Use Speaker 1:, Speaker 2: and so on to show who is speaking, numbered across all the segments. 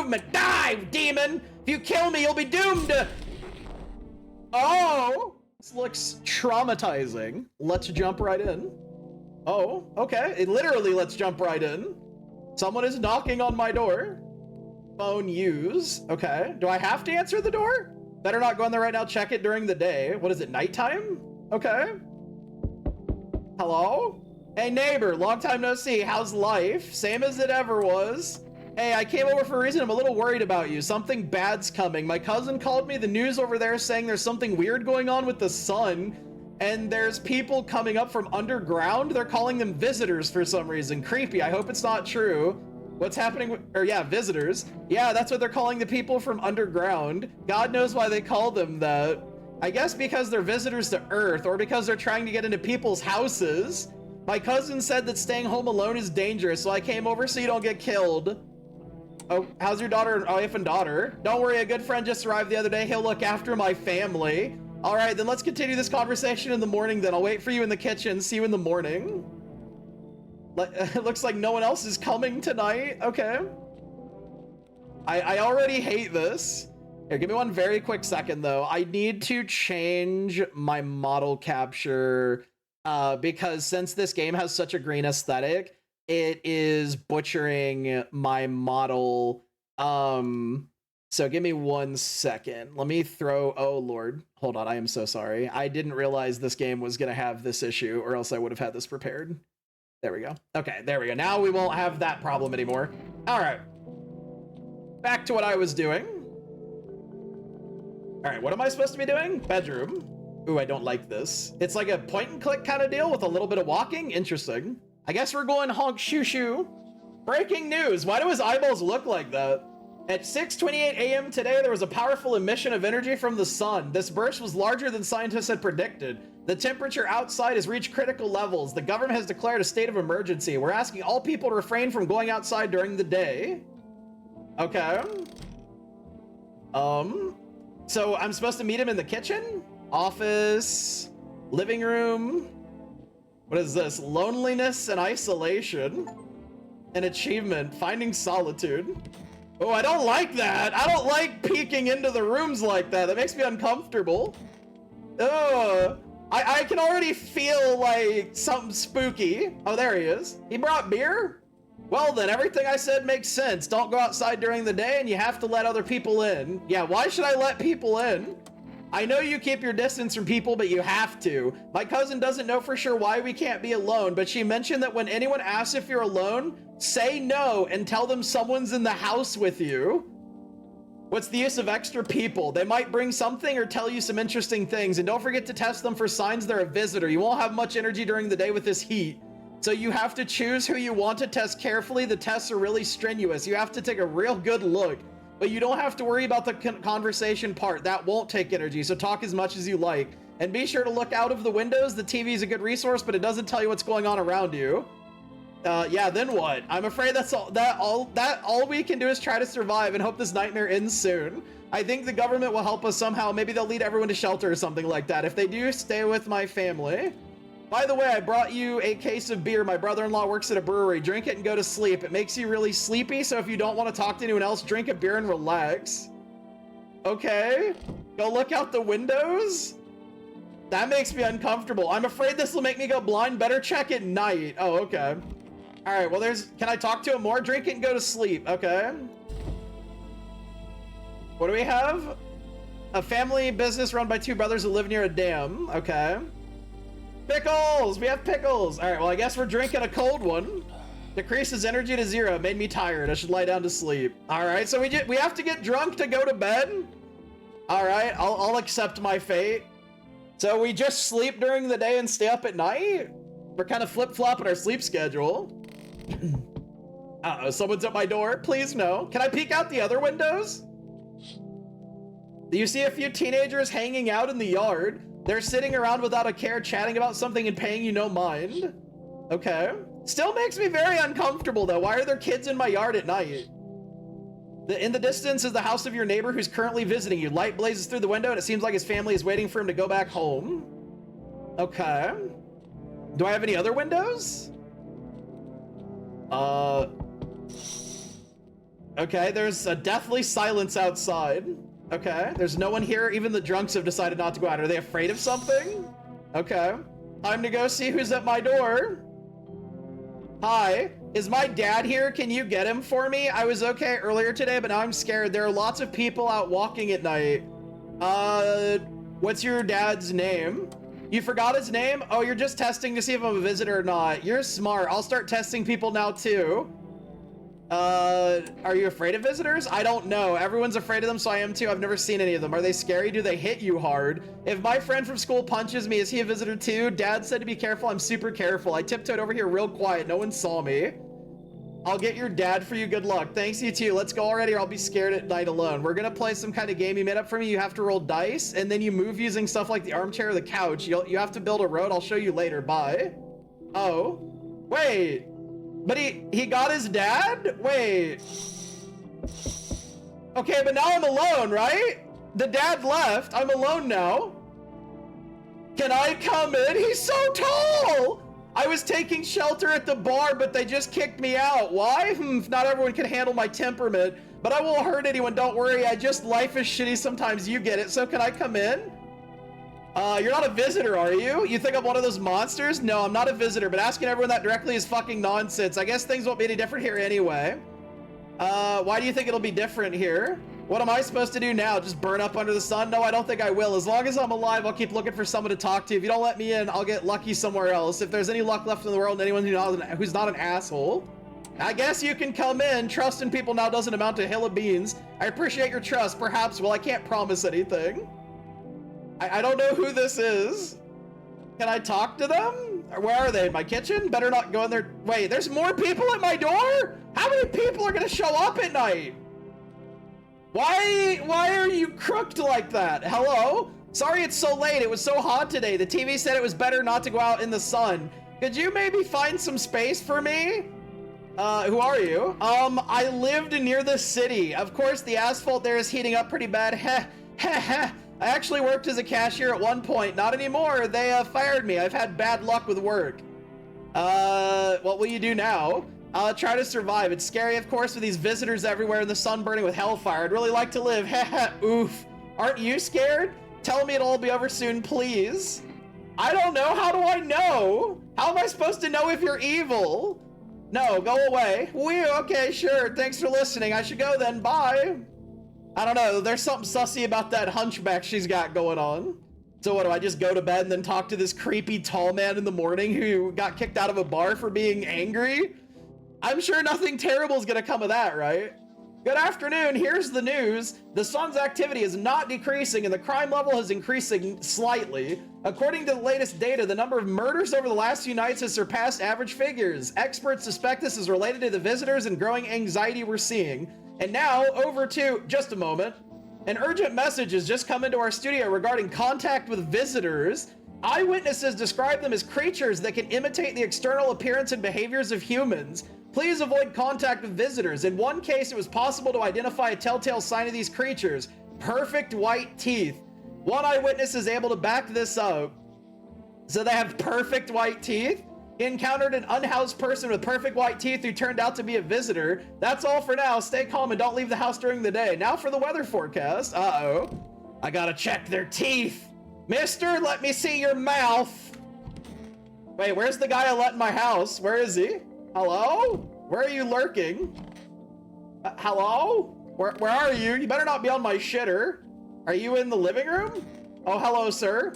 Speaker 1: movement. Die, demon! If you kill me, you'll be doomed! Oh! This looks traumatizing. Let's jump right in. Oh, okay. It literally let's jump right in. Someone is knocking on my door. Phone use. Okay. Do I have to answer the door? Better not go in there right now. Check it during the day. What is it, nighttime? Okay. Hello? Hey, neighbor. Long time no see. How's life? Same as it ever was. Hey, I came over for a reason. I'm a little worried about you. Something bad's coming. My cousin called me. The news over there is saying there's something weird going on with the sun. And there's people coming up from underground. They're calling them visitors for some reason. Creepy. I hope it's not true. What's happening? Or yeah, visitors. Yeah, that's what they're calling the people from underground. God knows why they call them that. I guess because they're visitors to Earth, or because they're trying to get into people's houses. My cousin said that staying home alone is dangerous, so I came over so you don't get killed. Oh, how's your daughter, wife and daughter? Don't worry, a good friend just arrived the other day. He'll look after my family. All right, then let's continue this conversation in the morning then. I'll wait for you in the kitchen. See you in the morning. It looks like no one else is coming tonight. Okay. I already hate this. Here, give me one very quick second, though. I need to change my model capture because since this game has such a green aesthetic, it is butchering my model. So give me 1 second. Let me throw... Oh, Lord. Hold on. I am so sorry. I didn't realize this game was going to have this issue, or else I would have had this prepared. There we go. Okay, there we go. Now we won't have that problem anymore. All right. Back to what I was doing. All right, what am I supposed to be doing? Bedroom. Ooh, I don't like this. It's like a point and click kind of deal with a little bit of walking. Interesting. I guess we're going honk shoo shoo. Breaking news. Why do his eyeballs look like that? At 6:28 a.m. today, there was a powerful emission of energy from the sun. This burst was larger than scientists had predicted. The temperature outside has reached critical levels. The government has declared a state of emergency. We're asking all people to refrain from going outside during the day. Okay. So I'm supposed to meet him in the kitchen? Office, living room. What is this? Loneliness and isolation. An achievement, finding solitude. Oh, I don't like that. I don't like peeking into the rooms like that. That makes me uncomfortable. Ugh. I can already feel like something spooky. Oh, there he is. He brought beer? Well then, everything I said makes sense. Don't go outside during the day and you have to let other people in. Yeah, why should I let people in? I know you keep your distance from people, but you have to. My cousin doesn't know for sure why we can't be alone, but she mentioned that when anyone asks if you're alone, say no and tell them someone's in the house with you. What's the use of extra people? They might bring something or tell you some interesting things, and don't forget to test them for signs they're a visitor. You won't have much energy during the day with this heat, so you have to choose who you want to test carefully. The tests are really strenuous. You have to take a real good look. But you don't have to worry about the conversation part. That won't take energy, so talk as much as you like. And be sure to look out of the windows. The TV is a good resource, but it doesn't tell you what's going on around you. Yeah, then what? I'm afraid that's all we can do is try to survive and hope this nightmare ends soon. I think the government will help us somehow. Maybe they'll lead everyone to shelter or something like that. If they do, stay with my family. By the way, I brought you a case of beer. My brother-in-law works at a brewery. Drink it and go to sleep. It makes you really sleepy, so if you don't want to talk to anyone else, drink a beer and relax. Okay. Go look out the windows? That makes me uncomfortable. I'm afraid this will make me go blind. Better check at night. Oh, okay. All right, well, can I talk to him more? Drink it and go to sleep. Okay. What do we have? A family business run by two brothers who live near a dam. Okay. Pickles! We have pickles! Alright, well, I guess we're drinking a cold one. Decreases energy to 0. Made me tired. I should lie down to sleep. Alright, so we have to get drunk to go to bed? Alright, I'll accept my fate. So we just sleep during the day and stay up at night? We're kind of flip-flopping our sleep schedule. Uh-oh, someone's at my door. Please no. Can I peek out the other windows? Do you see a few teenagers hanging out in the yard? They're sitting around without a care, chatting about something and paying you no mind. Okay. Still makes me very uncomfortable, though. Why are there kids in my yard at night? In the distance is the house of your neighbor who's currently visiting you. Light blazes through the window, and it seems like his family is waiting for him to go back home. Okay. Do I have any other windows? Okay, there's a deathly silence outside. Okay, there's no one here. Even the drunks have decided not to go out. Are they afraid of something? Okay, time to go see who's at my door. Hi, is my dad here? Can you get him for me? I was okay earlier today, but now I'm scared. There are lots of people out walking at night. What's your dad's name? You forgot his name? Oh, you're just testing to see if I'm a visitor or not. You're smart. I'll start testing people now too. Are you afraid of visitors? I don't know. Everyone's afraid of them, so I am too. I've never seen any of them. Are they scary? Do they hit you hard? If my friend from school punches me, is he a visitor too? Dad said to be careful. I'm super careful. I tiptoed over here real quiet. No one saw me. I'll get your dad for you. Good luck. Thanks, you too. Let's go already, or I'll be scared at night alone. We're gonna play some kind of game you made up for me. You have to roll dice, and then you move using stuff like the armchair or the couch. You have to build a road. I'll show you later. Bye. Oh. Wait. But he got his dad? Wait. Okay, but now I'm alone, right? The dad left. I'm alone now. Can I come in? He's so tall! I was taking shelter at the bar, but they just kicked me out. Why? Not everyone can handle my temperament, but I won't hurt anyone, don't worry. Life is shitty sometimes, you get it. So can I come in? You're not a visitor, are you? You think I'm one of those monsters? No, I'm not a visitor, but asking everyone that directly is fucking nonsense. I guess things won't be any different here anyway. Why do you think it'll be different here? What am I supposed to do now? Just burn up under the sun? No, I don't think I will. As long as I'm alive, I'll keep looking for someone to talk to. If you don't let me in, I'll get lucky somewhere else. If there's any luck left in the world and anyone who's not an asshole, I guess you can come in. Trust in people now doesn't amount to a hill of beans. I appreciate your trust. Perhaps, well, I can't promise anything. I don't know who this is. Can I talk to them? Or where are they? In my kitchen? Better not go in there. Wait, there's more people at my door? How many people are gonna show up at night? Why are you crooked like that? Hello? Sorry it's so late. It was so hot today. The TV said it was better not to go out in the sun. Could you maybe find some space for me? Who are you? I lived near the city. Of course, the asphalt there is heating up pretty bad. Heh, heh, heh. I actually worked as a cashier at one point. Not anymore. They fired me. I've had bad luck with work. What will you do now? I'll try to survive. It's scary, of course, with these visitors everywhere and the sun burning with hellfire. I'd really like to live. Heh oof. Aren't you scared? Tell me it'll all be over soon, please. I don't know. How do I know? How am I supposed to know if you're evil? No, go away. Okay, sure. Thanks for listening. I should go then. Bye. I don't know, there's something sussy about that hunchback she's got going on. So what, do I just go to bed and then talk to this creepy tall man in the morning who got kicked out of a bar for being angry? I'm sure nothing terrible is gonna come of that, right? Good afternoon, here's the news. The sun's activity is not decreasing and the crime level is increasing slightly. According to the latest data, the number of murders over the last few nights has surpassed average figures. Experts suspect this is related to the visitors and growing anxiety we're seeing. And now, over to, just a moment, an urgent message has just come into our studio regarding contact with visitors. Eyewitnesses describe them as creatures that can imitate the external appearance and behaviors of humans. Please avoid contact with visitors. In one case, it was possible to identify a telltale sign of these creatures: perfect white teeth. One eyewitness is able to back this up. So they have perfect white teeth? He encountered an unhoused person with perfect white teeth who turned out to be a visitor. That's all for now. Stay calm and don't leave the house during the day. Now for the weather forecast. Uh-oh. I gotta check their teeth. Mister, let me see your mouth. Wait, where's the guy I let in my house? Where is he? Hello? Where are you lurking? Hello? Where are you? You better not be on my shitter. Are you in the living room? Oh, hello, sir.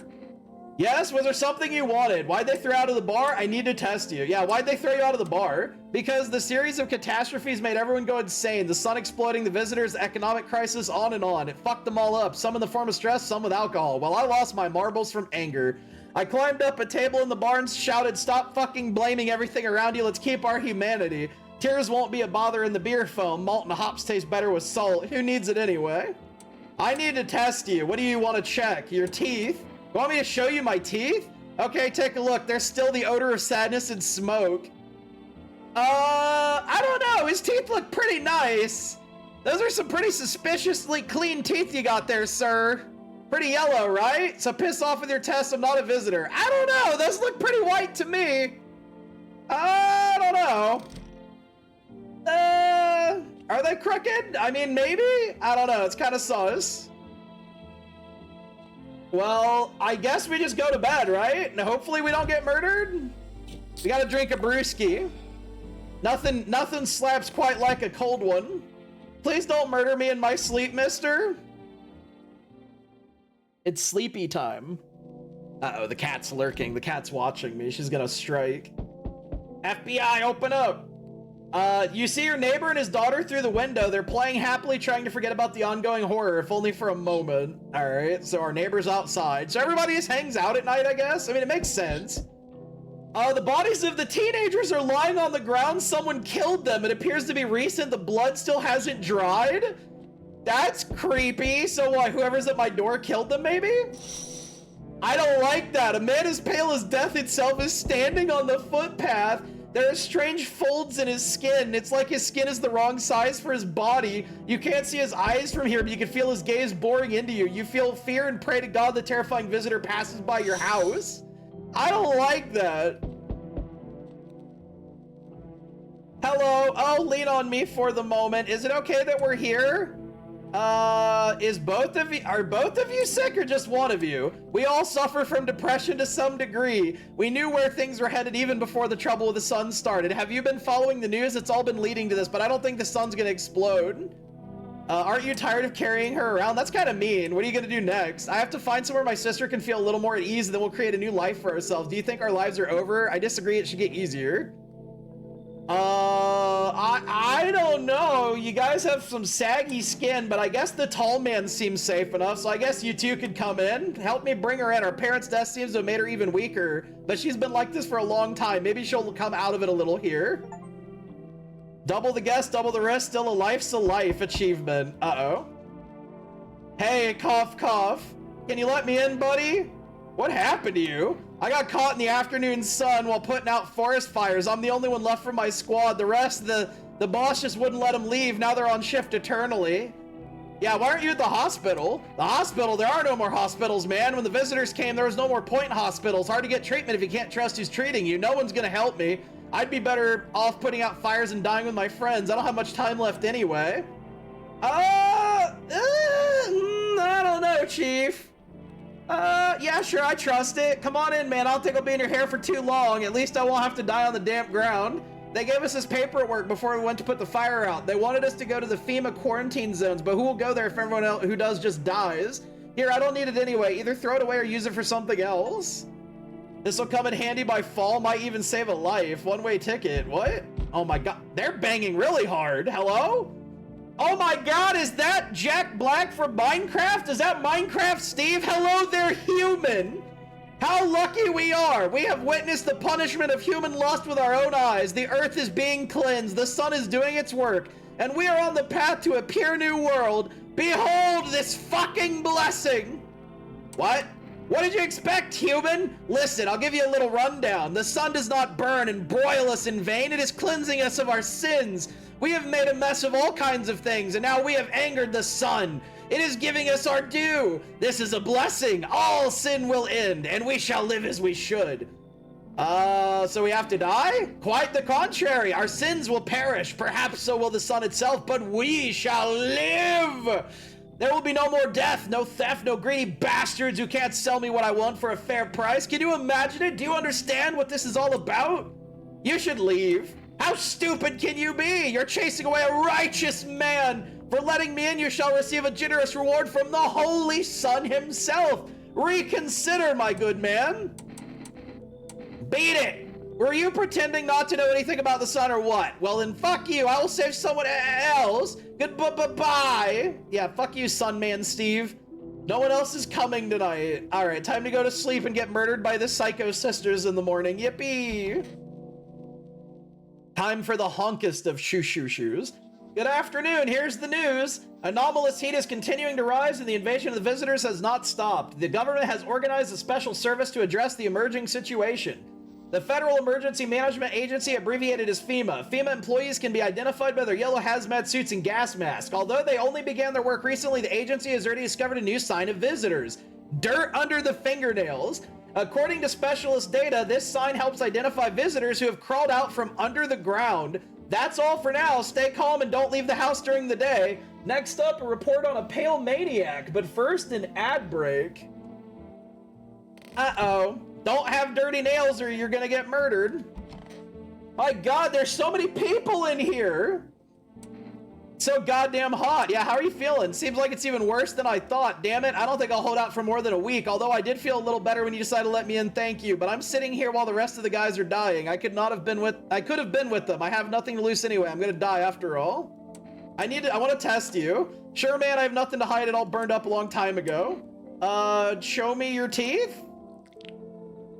Speaker 1: Yes, was there something you wanted? Why'd they throw you out of the bar? I need to test you. Yeah, why'd they throw you out of the bar? Because the series of catastrophes made everyone go insane. The sun exploding, the visitors, the economic crisis, on and on. It fucked them all up. Some in the form of stress, some with alcohol. Well, I lost my marbles from anger. I climbed up a table in the bar and shouted, "Stop fucking blaming everything around you. Let's keep our humanity. Tears won't be a bother in the beer foam. Malt and hops taste better with salt. Who needs it anyway?" I need to test you. What do you want to check? Your teeth? You want me to show you my teeth? Okay, take a look. There's still the odor of sadness and smoke. I don't know. His teeth look pretty nice. Those are some pretty suspiciously clean teeth you got there, sir. Pretty yellow, right? So piss off with your test. I'm not a visitor. I don't know. Those look pretty white to me. I don't know. Are they crooked? I mean, maybe? I don't know. It's kind of sus. Well, I guess we just go to bed, right? And hopefully we don't get murdered. We gotta drink a brewski. Nothing slaps quite like a cold one. Please don't murder me in my sleep, mister. It's sleepy time. Uh-oh, the cat's lurking. The cat's watching me. She's gonna strike. FBI, open up. You see your neighbor and his daughter through the window. They're playing happily, trying to forget about the ongoing horror, if only for a moment. All right, so our neighbor's outside. So everybody just hangs out at night, I guess? I mean, it makes sense. The bodies of the teenagers are lying on the ground. Someone killed them. It appears to be recent. The blood still hasn't dried. That's creepy. So what, whoever's at my door killed them, maybe? I don't like that. A man as pale as death itself is standing on the footpath. There are strange folds in his skin. It's like his skin is the wrong size for his body. You can't see his eyes from here, but you can feel his gaze boring into you. You feel fear and pray to God the terrifying visitor passes by your house. I don't like that. Hello. Oh, lean on me for the moment. Is it okay that we're here? Are both of you sick or just one of you? We all suffer from depression to some degree. We knew where things were headed even before the trouble with the sun started. Have you been following the news? It's all been leading to this, but I don't think the sun's gonna explode. Aren't you tired of carrying her around? That's kind of mean. What are you gonna do next? I have to find somewhere my sister can feel a little more at ease, and then we'll create a new life for ourselves. Do you think our lives are over? I disagree. It should get easier. I don't know. You guys have some saggy skin, but I guess the tall man seems safe enough, so I guess you two could come in. Help me bring her in. Our parents' death seems to have made her even weaker, but she's been like this for a long time. Maybe she'll come out of it a little here. Double the guess, double the risk, still a life's a life achievement. Uh-oh. Hey, cough, cough. Can you let me in, buddy? What happened to you? I got caught in the afternoon sun while putting out forest fires. I'm the only one left from my squad. The rest, the boss just wouldn't let them leave. Now they're on shift eternally. Yeah, why aren't you at the hospital? The hospital? There are no more hospitals, man. When the visitors came, there was no more point in hospitals. Hard to get treatment if you can't trust who's treating you. No one's gonna help me. I'd be better off putting out fires and dying with my friends. I don't have much time left anyway. I don't know, Chief. Yeah, sure, I trust it. Come on in, man. I don't think I'll be in your hair for too long. At least I won't have to die on the damp ground. They gave us this paperwork before we went to put the fire out. They wanted us to go to the FEMA quarantine zones, but who will go there if everyone else who does just dies? Here, I don't need it anyway. Either throw it away or use it for something else. This will come in handy by fall. Might even save a life. One-way ticket. What? Oh my god. They're banging really hard. Hello? Oh my god, is that Jack Black from Minecraft? Is that Minecraft Steve? Hello there, human! How lucky we are! We have witnessed the punishment of human lust with our own eyes. The earth is being cleansed, the sun is doing its work, and we are on the path to a pure new world. Behold this fucking blessing! What? What did you expect, human? Listen, I'll give you a little rundown. The sun does not burn and broil us in vain. It is cleansing us of our sins. We have made a mess of all kinds of things, and now we have angered the sun. It is giving us our due. This is a blessing. All sin will end, and we shall live as we should. So we have to die? Quite the contrary. Our sins will perish. Perhaps so will the sun itself, but we shall live. There will be no more death, no theft, no greedy bastards who can't sell me what I want for a fair price. Can you imagine it? Do you understand what this is all about? You should leave. How stupid can you be? You're chasing away a righteous man. For letting me in, you shall receive a generous reward from the Holy Sun himself. Reconsider, my good man. Beat it. Were you pretending not to know anything about the sun or what? Well, then fuck you. I will save someone else. Goodbye. Yeah, fuck you, Sun Man Steve. No one else is coming tonight. All right, time to go to sleep and get murdered by the psycho sisters in the morning. Yippee. Time for the honkest of shoes. Good afternoon, here's the news. Anomalous heat is continuing to rise and the invasion of the visitors has not stopped. The government has organized a special service to address the emerging situation. The Federal Emergency Management Agency, abbreviated as FEMA. FEMA employees can be identified by their yellow hazmat suits and gas masks. Although they only began their work recently, the agency has already discovered a new sign of visitors. Dirt under the fingernails. According to specialist data, this sign helps identify visitors who have crawled out from under the ground. That's all for now. Stay calm and don't leave the house during the day. Next up, a report on a pale maniac, but first an ad break. Uh-oh. Don't have dirty nails or you're gonna get murdered. My God, there's so many people in here. So goddamn hot. Yeah, how are you feeling? Seems like it's even worse than I thought. Damn it, I don't think I'll hold out for more than a week, although I did feel a little better when you decided to let me in, thank you. But I'm sitting here while the rest of the guys are dying. I could have been with them. I have nothing to lose anyway. I'm gonna die after all. I want to test you. Sure, man, I have nothing to hide. It all burned up a long time ago. Show me your teeth?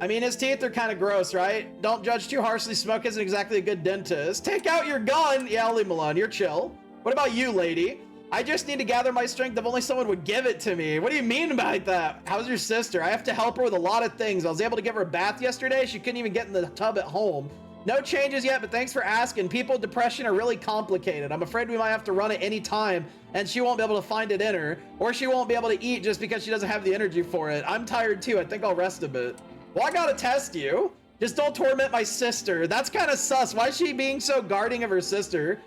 Speaker 1: I mean, his teeth are kind of gross, right? Don't judge too harshly. Smoke isn't exactly a good dentist. Take out your gun. Yeah, I'll leave him alone. You're chill. What about you, lady? I just need to gather my strength if only someone would give it to me. What do you mean by that? How's your sister? I have to help her with a lot of things. I was able to give her a bath yesterday. She couldn't even get in the tub at home. No changes yet, but thanks for asking. People with depression are really complicated. I'm afraid we might have to run at any time, and she won't be able to find it in her, or she won't be able to eat just because she doesn't have the energy for it. I'm tired too. I think I'll rest a bit. Well, I gotta test you. Just don't torment my sister. That's kind of sus. Why is she being so guarding of her sister?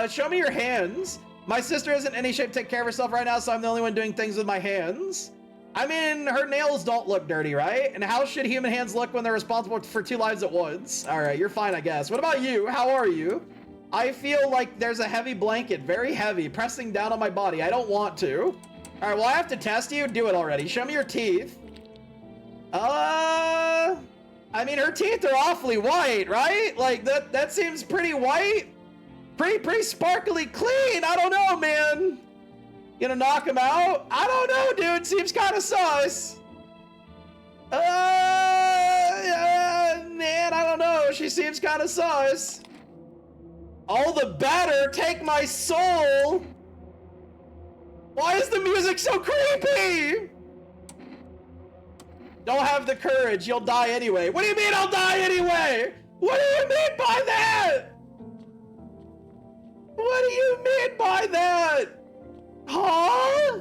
Speaker 1: Show me your hands. My sister isn't in any shape to take care of herself right now, so I'm the only one doing things with my hands. I mean, her nails don't look dirty, right? And how should human hands look when they're responsible for 2 lives at once? All right, you're fine, I guess. What about you? How are you? I feel like there's a heavy blanket, very heavy, pressing down on my body. I don't want to. All right, well, I have to test you. Do it already. Show me your teeth. I mean, her teeth are awfully white, right? Like, that seems pretty white. Pretty sparkly clean. I don't know, man. Gonna knock him out? I don't know, dude. Seems kind of sus. Man, I don't know. She seems kind of sus. All the better. Take my soul. Why is the music so creepy? Don't have the courage. You'll die anyway. What do you mean I'll die anyway? What do you mean by that? What do you mean by that? Huh?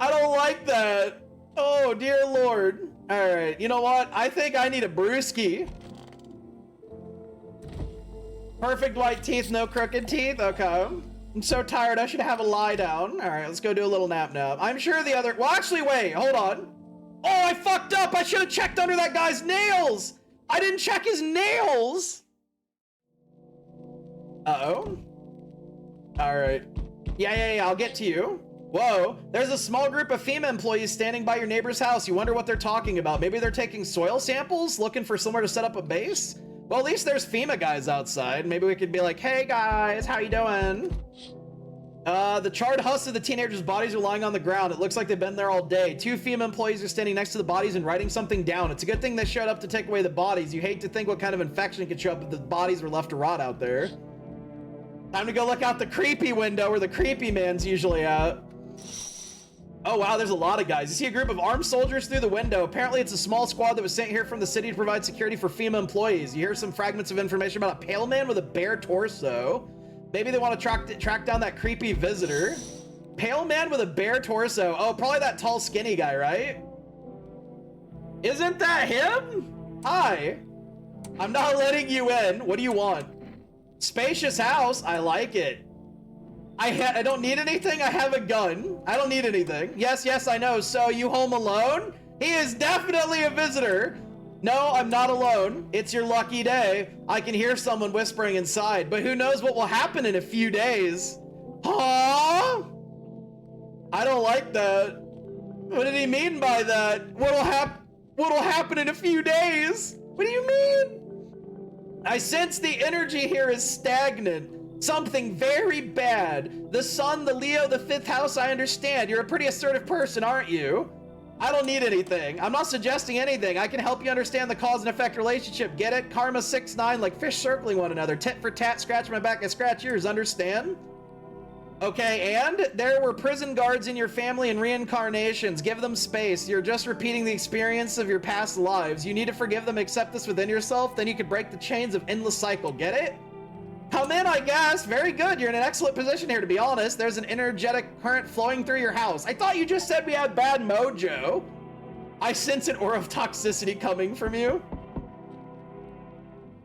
Speaker 1: I don't like that. Oh, dear Lord. All right, you know what? I think I need a brewski. Perfect white teeth, no crooked teeth? Okay. I'm so tired, I should have a lie down. All right, let's go do a little nap now. I'm sure the other... Well, actually, wait, hold on. Oh, I fucked up. I should have checked under that guy's nails. I didn't check his nails. Uh-oh. All right. Yeah, I'll get to you. Whoa, there's a small group of FEMA employees standing by your neighbor's house. You wonder what they're talking about. Maybe they're taking soil samples, looking for somewhere to set up a base? Well, at least there's FEMA guys outside. Maybe we could be like, hey guys, how you doing? The charred husks of the teenagers' bodies are lying on the ground. It looks like they've been there all day. 2 FEMA employees are standing next to the bodies and writing something down. It's a good thing they showed up to take away the bodies. You hate to think what kind of infection could show up if the bodies were left to rot out there. Time to go look out the creepy window where the creepy man's usually at. Oh wow, there's a lot of guys. You see a group of armed soldiers through the window. Apparently it's a small squad that was sent here from the city to provide security for FEMA employees. You hear some fragments of information about a pale man with a bare torso. Maybe they want to track down that creepy visitor. Pale man with a bare torso. Oh, probably that tall skinny guy, right? Isn't that him? Hi. I'm not letting you in. What do you want? Spacious house. I like it. I don't need anything. I have a gun. I don't need anything. Yes, I know. So you home alone? He is definitely a visitor. No, I'm not alone. It's your lucky day. I can hear someone whispering inside, but who knows what will happen in a few days. Huh? I don't like that. What did he mean by that? What'll happen in a few days? What do you mean? I sense the energy here is stagnant. Something very bad. The sun, the Leo, the 5th house, I understand. You're a pretty assertive person, aren't you? I don't need anything. I'm not suggesting anything. I can help you understand the cause and effect relationship. Get it? Karma 6-9, like fish circling one another. Tit for tat, scratch my back, I scratch yours. Understand? Okay, and there were prison guards in your family and reincarnations. Give them space. You're just repeating the experience of your past lives. You need to forgive them, accept this within yourself, then you can break the chains of endless cycle. Get it? Come in, I guess. Very good. You're in an excellent position here, to be honest. There's an energetic current flowing through your house. I thought you just said we had bad mojo. I sense an aura of toxicity coming from you.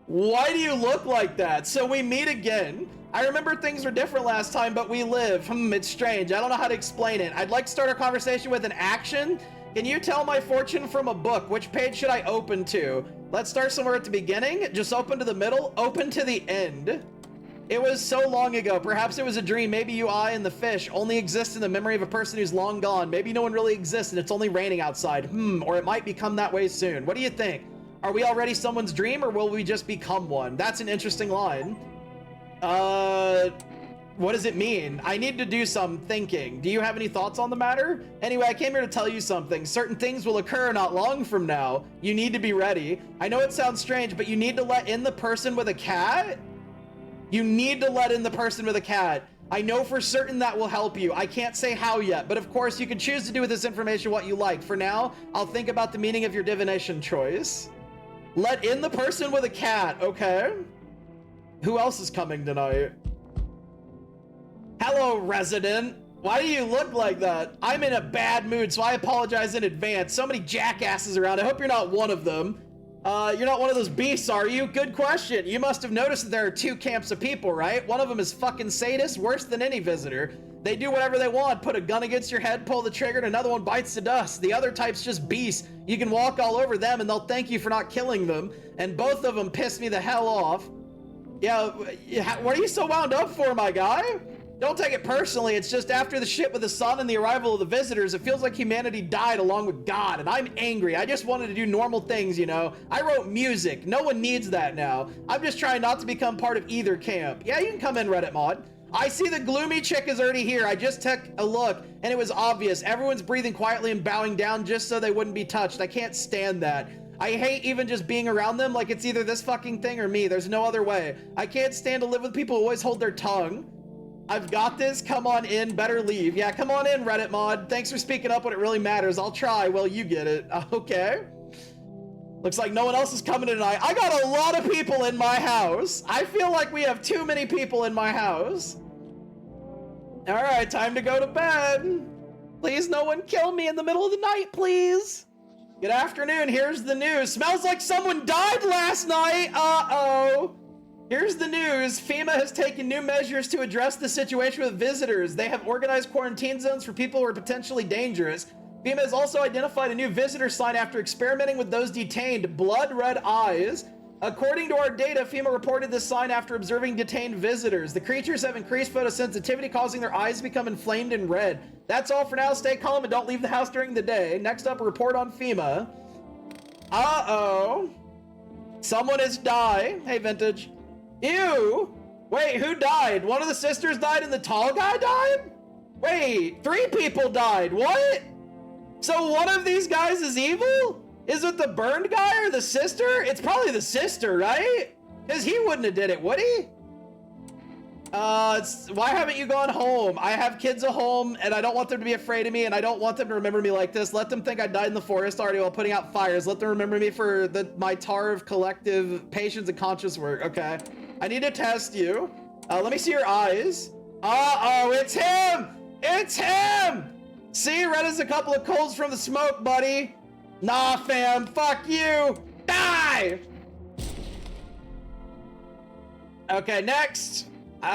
Speaker 1: Why do you look like that? So we meet again. I remember things were different last time, but we live. It's strange. I don't know how to explain it. I'd like to start our conversation with an action. Can you tell my fortune from a book? Which page should I open to? Let's start somewhere at the beginning. Just open to the middle. Open to the end. It was so long ago. Perhaps it was a dream. Maybe you, I, and the fish only exist in the memory of a person who's long gone. Maybe no one really exists and it's only raining outside. Or it might become that way soon. What do you think? Are we already someone's dream, or will we just become one? That's an interesting line. What does it mean? I need to do some thinking. Do you have any thoughts on the matter? Anyway, I came here to tell you something. Certain things will occur not long from now. You need to be ready. I know it sounds strange, but you need to let in the person with a cat? You need to let in the person with a cat. I know for certain that will help you. I can't say how yet, but of course you can choose to do with this information what you like. For now, I'll think about the meaning of your divination choice. Let in the person with a cat, okay? Who else is coming tonight? Hello, resident. Why do you look like that? I'm in a bad mood, so I apologize in advance. So many jackasses around. I hope you're not one of them. You're not one of those beasts, are you? Good question. You must have noticed that there are two camps of people, right? One of them is fucking sadists, worse than any visitor. They do whatever they want, put a gun against your head, pull the trigger, and another one bites the dust. The other type's just beasts. You can walk all over them and they'll thank you for not killing them. And both of them piss me the hell off. Yeah, what are you so wound up for, my guy? Don't take it personally. It's just after the shit with the sun and the arrival of the visitors, it feels like humanity died along with God, and I'm angry. I just wanted to do normal things, you know? I wrote music. No one needs that now. I'm just trying not to become part of either camp. Yeah, you can come in, Reddit mod. I see the gloomy chick is already here. I just took a look, and it was obvious. Everyone's breathing quietly and bowing down just so they wouldn't be touched. I can't stand that. I hate even just being around them. Like, it's either this fucking thing or me. There's no other way. I can't stand to live with people who always hold their tongue. I've got this. Come on in. Better leave. Yeah, come on in, Reddit mod. Thanks for speaking up when it really matters. I'll try. Well, you get it. Okay. Looks like no one else is coming tonight. I got a lot of people in my house. I feel like we have too many people in my house. All right, time to go to bed. Please, no one kill me in the middle of the night, please. Good afternoon. Here's the news. Smells like someone died last night. Uh-oh. Here's the news. FEMA has taken new measures to address the situation with visitors. They have organized quarantine zones for people who are potentially dangerous. FEMA has also identified a new visitor sign after experimenting with those detained. Blood red eyes. According to our data, FEMA reported this sign after observing detained visitors. The creatures have increased photosensitivity, causing their eyes to become inflamed and red. That's all for now. Stay calm and don't leave the house during the day. Next up, a report on FEMA. Uh-oh. Someone has died. Hey, Vintage. Ew! Wait, who died? One of the sisters died and the tall guy died? Wait, 3 people died. What? So one of these guys is evil? Is it the burned guy or the sister? It's probably the sister, right? Because he wouldn't have did it, would he? Why haven't you gone home? I have kids at home and I don't want them to be afraid of me and I don't want them to remember me like this. Let them think I died in the forest already while putting out fires. Let them remember me for my tar of collective patience and conscious work. Okay. I need to test you. Let me see your eyes. Uh-oh, it's him! It's him! See, red is a couple of colds from the smoke, buddy. Nah, fam, fuck you! Die! Okay, next. What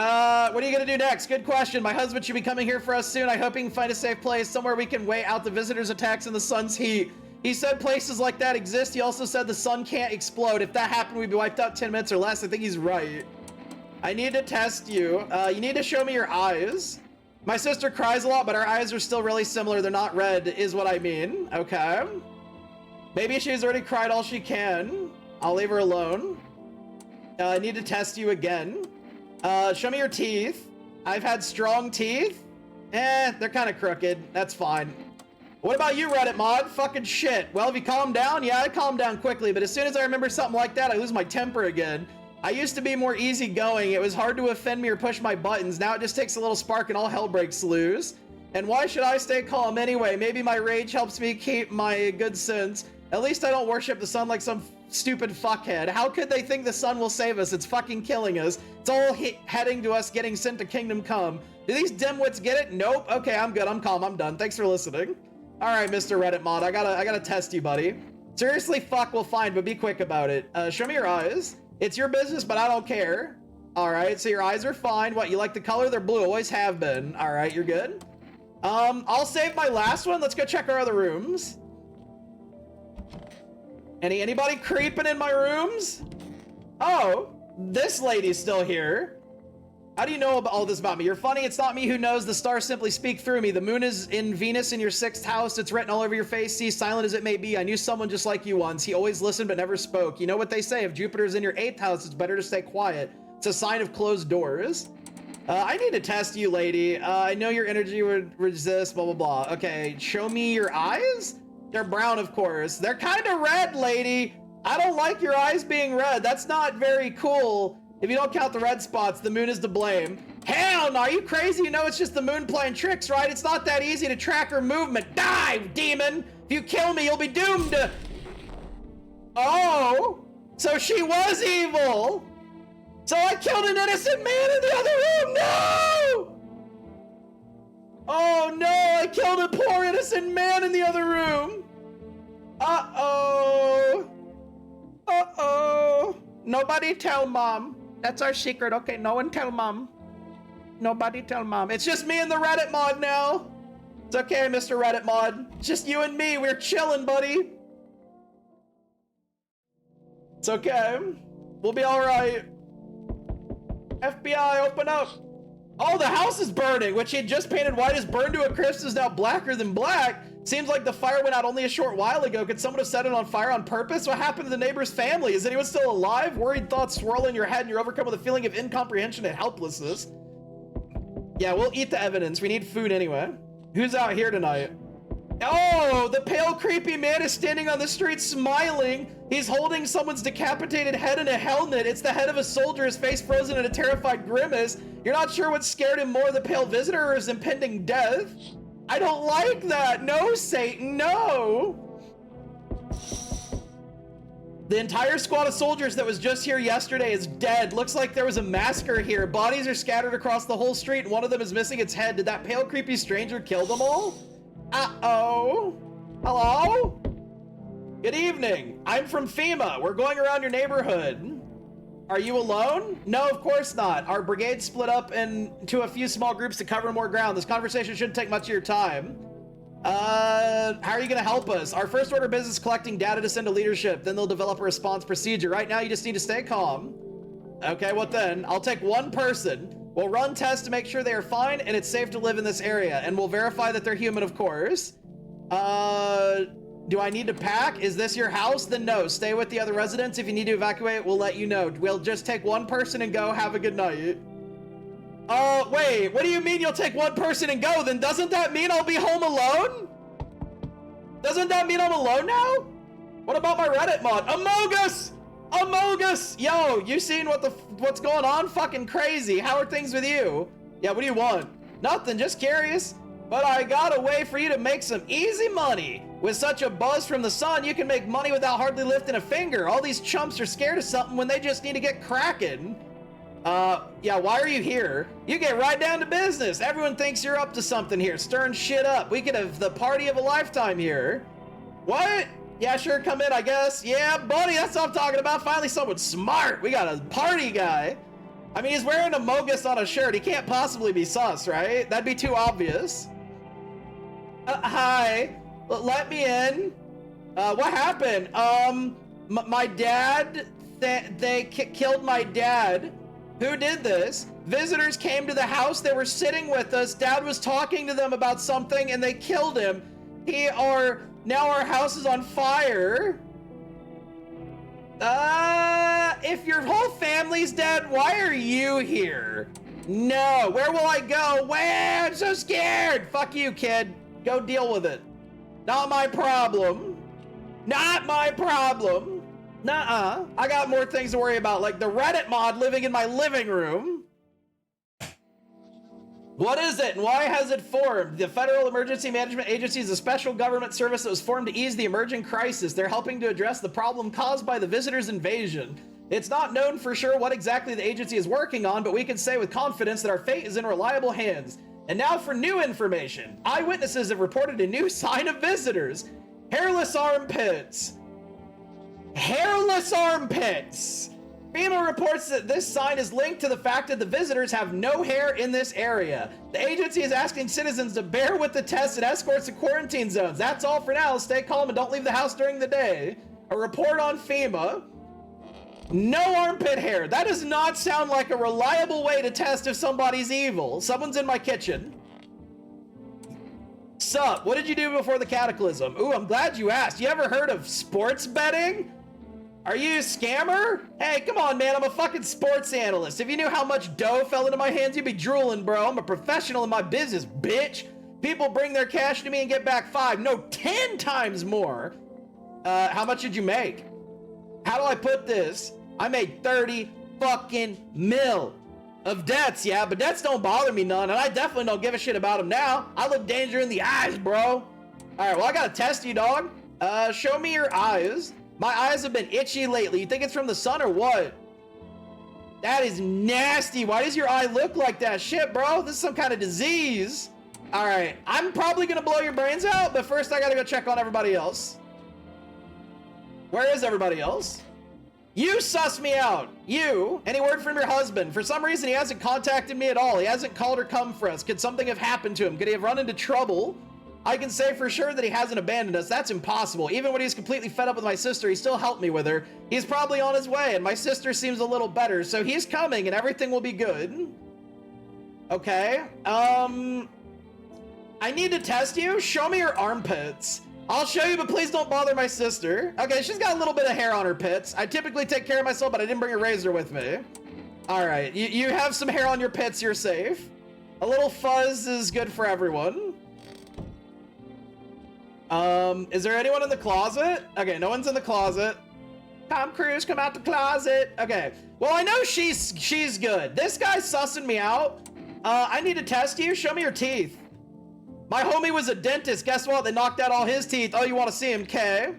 Speaker 1: are you gonna do next? Good question. My husband should be coming here for us soon. I hope he can find a safe place, somewhere we can wait out the visitors' attacks in the sun's heat. He said places like that exist. He also said the sun can't explode. If that happened, we'd be wiped out 10 minutes or less. I think he's right. I need to test you. You need to show me your eyes. My sister cries a lot, but our eyes are still really similar. They're not red, is what I mean. Okay. Maybe she's already cried all she can. I'll leave her alone. I need to test you again. Show me your teeth. I've had strong teeth. They're kind of crooked. That's fine. What about you, Reddit mod? Fucking shit. Well, have you calmed down? Yeah, I calmed down quickly, but as soon as I remember something like that, I lose my temper again. I used to be more easygoing. It was hard to offend me or push my buttons. Now it just takes a little spark and all hell breaks loose. And why should I stay calm anyway? Maybe my rage helps me keep my good sense. At least I don't worship the sun like some stupid fuckhead. How could they think the sun will save us? It's fucking killing us. It's all heading to us getting sent to Kingdom Come. Do these dimwits get it? Nope. Okay, I'm good. I'm calm. I'm done. Thanks for listening. All right, Mr. Reddit mod. I gotta test you, buddy. Seriously, fuck, we'll find, but be quick about it. Show me your eyes. It's your business, but I don't care. All right, so your eyes are fine. What, you like the color? They're blue, always have been. All right, you're good. I'll save my last one. Let's go check our other rooms. Anybody creeping in my rooms? Oh, this lady's still here. How do you know all this about me? You're funny. It's not me who knows. The stars simply speak through me. The moon is in Venus in your 6th house. It's written all over your face. See, silent as it may be. I knew someone just like you once. He always listened but never spoke. You know what they say. If Jupiter's in your 8th house, it's better to stay quiet. It's a sign of closed doors. I need to test you, lady. I know your energy would resist, blah, blah, blah. Okay, show me your eyes. They're brown, of course. They're kind of red, lady. I don't like your eyes being red. That's not very cool. If you don't count the red spots, the moon is to blame. Hell no, are you crazy? You know it's just the moon playing tricks, right? It's not that easy to track her movement. Die, demon! If you kill me, you'll be doomed. Oh, so she was evil. So I killed an innocent man in the other room. No! Oh no, I killed a poor innocent man in the other room. Uh-oh. Uh-oh. Nobody tell mom. That's our secret. Okay, no one tell mom. Nobody tell mom. It's just me and the Reddit mod now. It's okay, Mr. Reddit mod. It's just you and me. We're chilling, buddy. It's okay. We'll be all right. FBI, open up. Oh, the house is burning, which he had just painted white is burned to a crisp is now blacker than black. Seems like the fire went out only a short while ago. Could someone have set it on fire on purpose? What happened to the neighbor's family? Is anyone still alive? Worried thoughts swirl in your head and you're overcome with a feeling of incomprehension and helplessness. Yeah, we'll eat the evidence. We need food anyway. Who's out here tonight? Oh, the pale, creepy man is standing on the street smiling. He's holding someone's decapitated head in a helmet. It's the head of a soldier, his face frozen in a terrified grimace. You're not sure what scared him more, the pale visitor or his impending death? I don't like that. No, Satan, no. The entire squad of soldiers that was just here yesterday is dead. Looks like there was a massacre here. Bodies are scattered across the whole street and one of them is missing its head. Did that pale, creepy stranger kill them all? Uh-oh. Hello? Good evening. I'm from FEMA. We're going around your neighborhood. Are you alone? No, of course not. Our brigade split up into a few small groups to cover more ground. This conversation shouldn't take much of your time. How are you gonna help us? Our first order of business is collecting data to send to leadership. Then they'll develop a response procedure. Right now, you just need to stay calm. Okay, what then? I'll take one person. We'll run tests to make sure they are fine and it's safe to live in this area. And we'll verify that they're human, of course. Do I need to pack? Is this your house? Then no, stay with the other residents. If you need to evacuate, we'll let you know. We'll just take one person and go. Have a good night. Wait, what do you mean you'll take one person and go? Then doesn't that mean I'll be home alone? Doesn't that mean I'm alone now? What about my Reddit mod? Amogus! Amogus! Yo, you seen what's going on? Fucking crazy. How are things with you? Yeah, what do you want? Nothing, just curious. But I got a way for you to make some easy money. With such a buzz from the sun, you can make money without hardly lifting a finger. All these chumps are scared of something when they just need to get cracking. Yeah, why are you here? You get right down to business. Everyone thinks you're up to something here, stirring shit up. We could have the party of a lifetime here. What? Yeah, sure, come in, I guess. Yeah, buddy, that's what I'm talking about. Finally, someone smart. We got a party guy. I mean, he's wearing a Mogus on a shirt. He can't possibly be sus, right? That'd be too obvious. Hi. Let me in. What happened? My dad, they killed my dad. Who did this? Visitors came to the house. They were sitting with us. Dad was talking to them about something and they killed him. Now our house is on fire. If your whole family's dead, why are you here? No, where will I go? Where? I'm so scared. Fuck you, kid. Go deal with it. Not my problem. Not my problem. Nuh-uh. I got more things to worry about, like the Reddit mod living in my living room. What is it and why has it formed? The Federal Emergency Management Agency is a special government service that was formed to ease the emerging crisis. They're helping to address the problem caused by the visitors' invasion. It's not known for sure what exactly the agency is working on, but we can say with confidence that our fate is in reliable hands. And now for new information. Eyewitnesses have reported a new sign of visitors. Hairless armpits. Hairless armpits. FEMA reports that this sign is linked to the fact that the visitors have no hair in this area. The agency is asking citizens to bear with the tests and escorts to quarantine zones. That's all for now. Stay calm and don't leave the house during the day. A report on FEMA. No armpit hair. That does not sound like a reliable way to test if somebody's evil. Someone's in my kitchen. Sup, what did you do before the cataclysm? Ooh, I'm glad you asked. You ever heard of sports betting? Are you a scammer? Hey, come on, man. I'm a fucking sports analyst. If you knew how much dough fell into my hands, you'd be drooling, bro. I'm a professional in my business, bitch. People bring their cash to me and get back 5, no, 10 times more. How much did you make? How do I put this? I made 30 fucking mil of debts, yeah, but debts don't bother me none, and I definitely don't give a shit about them now. I look danger in the eyes, bro. All right, well, I gotta test you, dog. Show me your eyes. My eyes have been itchy lately. You think it's from the sun or what? That is nasty. Why does your eye look like that? Shit, bro. This is some kind of disease. All right. I'm probably going to blow your brains out, but first I got to go check on everybody else. Where is everybody else? You suss me out. You. Any word from your husband? For some reason, he hasn't contacted me at all. He hasn't called or come for us. Could something have happened to him? Could he have run into trouble? I can say for sure that he hasn't abandoned us. That's impossible. Even when he's completely fed up with my sister, he still helped me with her. He's probably on his way, and my sister seems a little better, so he's coming, and everything will be good. Okay. I need to test you. Show me your armpits. I'll show you, but please don't bother my sister. Okay, she's got a little bit of hair on her pits. I typically take care of myself, but I didn't bring a razor with me. All right, you have some hair on your pits. You're safe. A little fuzz is good for everyone. Is there anyone in the closet? Okay, no one's in the closet. Tom Cruise, come out the closet. Okay, well, I know she's good. This guy's sussing me out. I need to test you. Show me your teeth. My homie was a dentist. Guess what? They knocked out all his teeth. Oh, you want to see him? Okay.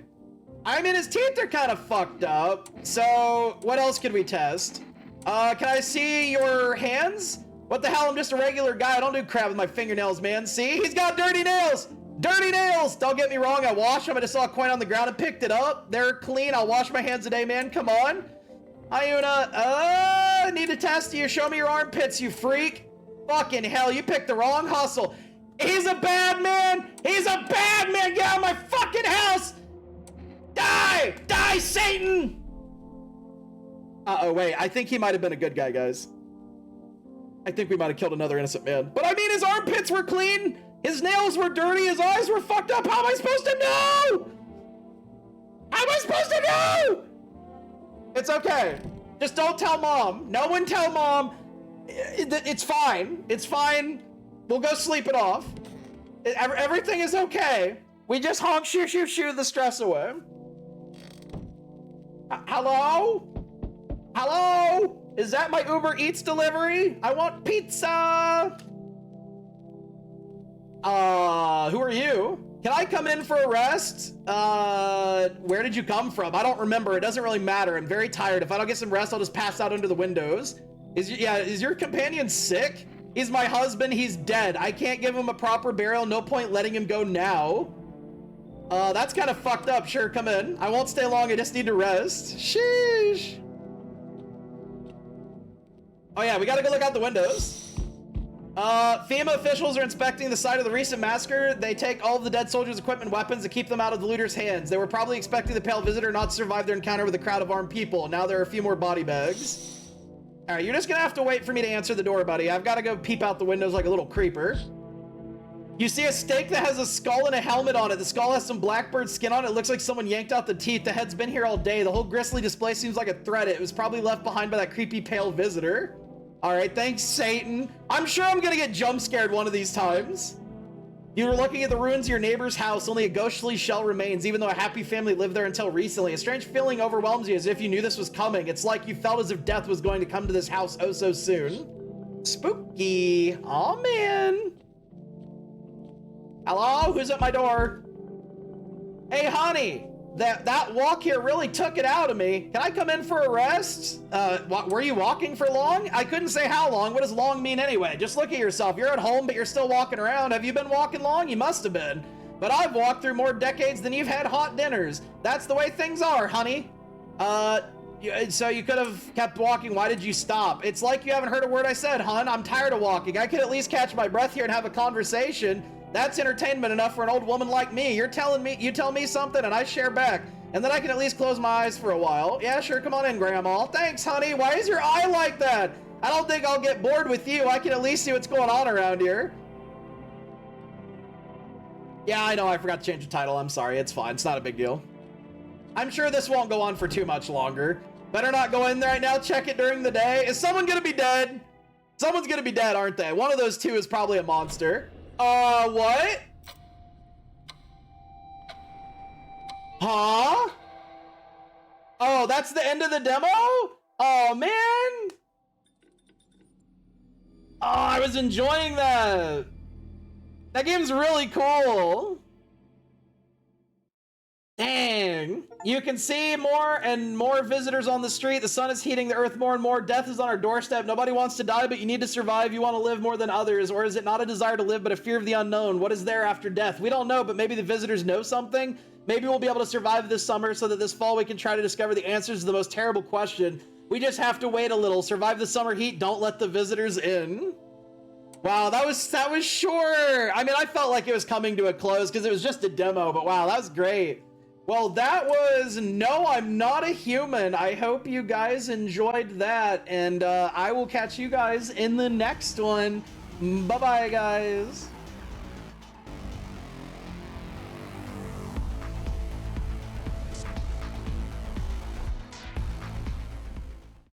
Speaker 1: I mean, his teeth are kind of fucked up. So, what else could we test? Can I see your hands? What the hell? I'm just a regular guy. I don't do crap with my fingernails, man. See? He's got dirty nails. Dirty nails! Don't get me wrong, I washed them. I just saw a coin on the ground and picked it up. They're clean. I'll wash my hands today, man. Come on. Ayuna, I need to test you. Show me your armpits, you freak. Fucking hell, you picked the wrong hustle. He's a bad man! He's a bad man! Get out of my fucking house! Die! Die, Satan! Uh-oh, wait. I think he might have been a good guy, guys. I think we might have killed another innocent man. But I mean, his armpits were clean! His nails were dirty, his eyes were fucked up. How am I supposed to know? How am I supposed to know? It's okay. Just don't tell mom. No one tell mom. It's fine. It's fine. We'll go sleep it off. Everything is okay. We just honk, shoo the stress away. Hello? Hello? Is that my Uber Eats delivery? I want pizza. Who are you? Can I come in for a rest? Where did you come from? I don't remember. It doesn't really matter. I'm very tired. If I don't get some rest, I'll just pass out under the windows. Is your companion sick? He's my husband. He's dead. I can't give him a proper burial. No point letting him go now. That's kind of fucked up. Sure, come in. I won't stay long. I just need to rest. Sheesh. Oh yeah, we gotta go look out the windows. FEMA officials are inspecting the site of the recent massacre. They take all of the dead soldiers' equipment and weapons to keep them out of the looters' hands. They were probably expecting the pale visitor not to survive their encounter with a crowd of armed people. Now there are a few more body bags. All right, you're just gonna have to wait for me to answer the door, buddy. I've got to go peep out the windows like a little creeper. You see a stake that has a skull and a helmet on it. The skull has some blackbird skin on it. It looks like someone yanked out the teeth. The head's been here all day. The whole grisly display seems like a threat. It was probably left behind by that creepy pale visitor. All right, thanks, Satan. I'm sure I'm gonna get jump scared one of these times. You were looking at the ruins of your neighbor's house. Only a ghostly shell remains, even though a happy family lived there until recently. A strange feeling overwhelms you as if you knew this was coming. It's like you felt as if death was going to come to this house oh so soon. Spooky. Aw, man. Hello? Who's at my door? Hey, honey. That walk here really took it out of me. Can I come in for a rest? Were you walking for long? I couldn't say how long. What does long mean anyway? Just look at yourself. You're at home, but you're still walking around. Have you been walking long? You must have been. But I've walked through more decades than you've had hot dinners. That's the way things are, honey. So you could have kept walking. Why did you stop? It's like you haven't heard a word I said, hun. I'm tired of walking. I could at least catch my breath here and have a conversation. That's entertainment enough for an old woman like me. You tell me something and I share back. And then I can at least close my eyes for a while. Yeah, sure, come on in, Grandma. Thanks, honey. Why is your eye like that? I don't think I'll get bored with you. I can at least see what's going on around here. Yeah, I know, I forgot to change the title. I'm sorry, it's fine. It's not a big deal. I'm sure this won't go on for too much longer. Better not go in there right now. Check it during the day. Is someone gonna be dead? Someone's gonna be dead, aren't they? One of those two is probably a monster. What? Huh? Oh, that's the end of the demo? Oh, man. Oh, I was enjoying that. That game's really cool. Dang. You can see more and more visitors on the street. The sun is heating the earth more and more. Death is on our doorstep. Nobody wants to die, but you need to survive. You want to live more than others. Or is it not a desire to live, but a fear of the unknown? What is there after death? We don't know, but maybe the visitors know something. Maybe we'll be able to survive this summer so that this fall we can try to discover the answers to the most terrible question. We just have to wait a little. Survive the summer heat. Don't let the visitors in. Wow, that was short. I mean, I felt like it was coming to a close because it was just a demo, but wow, that was great. Well, that was No, I'm Not a Human. I hope you guys enjoyed that, and I will catch you guys in the next one. Bye-bye, guys.